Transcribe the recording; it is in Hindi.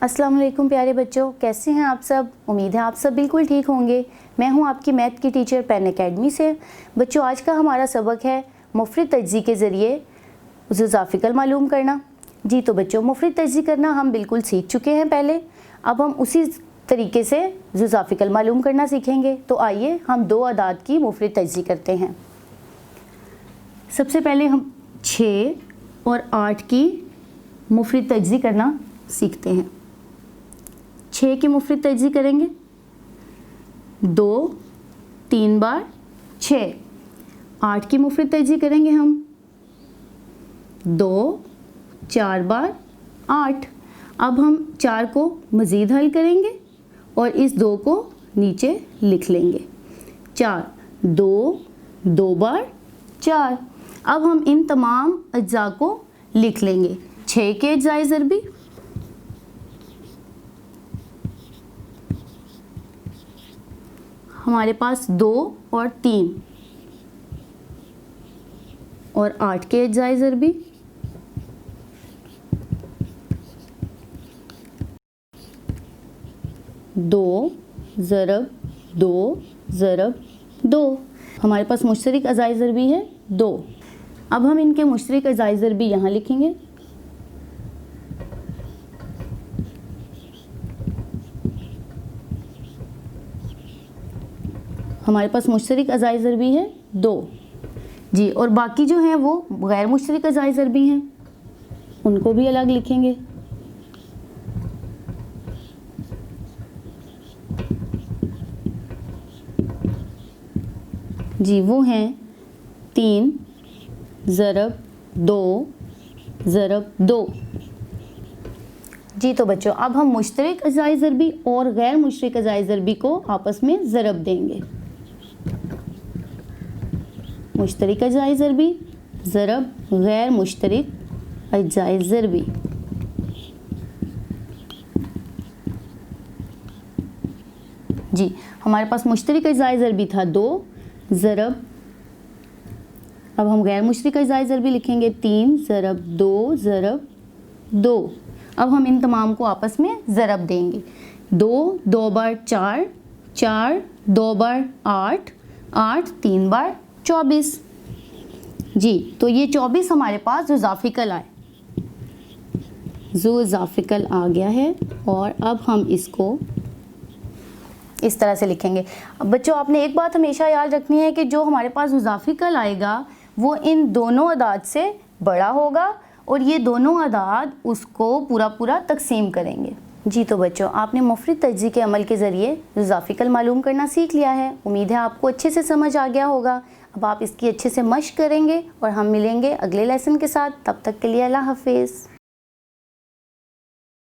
अस्सलाम वालेकुम प्यारे बच्चों, कैसे हैं आप सब। उम्मीद है आप सब बिल्कुल ठीक होंगे। मैं हूं आपकी मैथ की टीचर पेन एकेडमी से। बच्चों, आज का हमारा सबक है मुफरद तज्ज़ी के ज़रिए जुज़ा फ़िक्र मालूम करना। जी तो बच्चों, मुफरद तज्ज़ी करना हम बिल्कुल सीख चुके हैं पहले। अब हम उसी तरीके से जुज़ा फ़िक्र मालूम करना सीखेंगे। तो आइए हम दो अदाद की मुफरद तज्ज़ी करते हैं। सबसे पहले हम 6 और 8 की मुफरद तज्ज़ी करना सीखते हैं। 6 की मुफरद तज्ज़ी करेंगे 2 3 बार 6। 8 की मुफरद तज्ज़ी करेंगे हम 2 4 बार 8। अब हम 4 को मज़ीद हल करेंगे और इस 2 को नीचे लिख लेंगे। 4 2 2 बार 4। अब हम इन तमाम अज्जा को लिख लेंगे। 6 के अज्जाए ज़रबी, हमारे पास 2 और 3, और 8 के अज्जाए ज़रबी 2 ज़रब 2 ज़रब 2। हमारे पास मुश्तरक अज़ाए ज़रबी है 2। अब हम इनके मुश्तरक अज़ाए ज़रबी यहाँ लिखेंगे। हमारे पास मुश्तरक अज़ाए ज़रबी है 2 जी, और बाकी जो हैं वो गैर मुश्तरक अज़ाए ज़रबी हैं, उनको भी अलग लिखेंगे। जी, वो हैं 3 ज़रब 2 ज़रब 2। जी तो बच्चों, अब हम मुश्तरक अज़ाए ज़रबी और गैर मुश्तरक अज़ाए ज़रबी को आपस में ज़रब देंगे। मुश्तरक अज़ाए ज़रबी ज़रब गैर मुश्तरक अज़ाए ज़रबी। जी, हमारे पास मुश्तरक अज़ाए ज़रबी था 2 ज़रब, अब हम गैर मुश्तरक अज़ाए ज़रबी लिखेंगे 3 ज़रब 2 ज़रब 2। अब हम इन तमाम को आपस में ज़रब देंगे। 2 2 बार 4 4 2 बार 8 8 3 बार 24। जी, तो ये 24 हमारे पास जुज़ा फ़िक्र आए, जुज़ा फ़िक्र आ गया है। और अब हम इसको इस तरह से लिखेंगे। अब बच्चों, आपने एक बात हमेशा याद रखनी है कि जो हमारे पास जुज़ा फ़िक्र आएगा वो इन दोनों अदाद से बड़ा होगा और ये दोनों अदाद उसको पूरा पूरा तकसीम करेंगे। जी तो बच्चों, आपने मुफरद तज्ज़ी के अमल के ज़रिए जुज़ा फ़िक्र मालूम करना सीख लिया है। उम्मीद है आपको अच्छे से समझ आ गया होगा। अब आप इसकी अच्छे से मश्क करेंगे और हम मिलेंगे अगले लेसन के साथ। तब तक के लिए अल्लाह हाफ़िज़।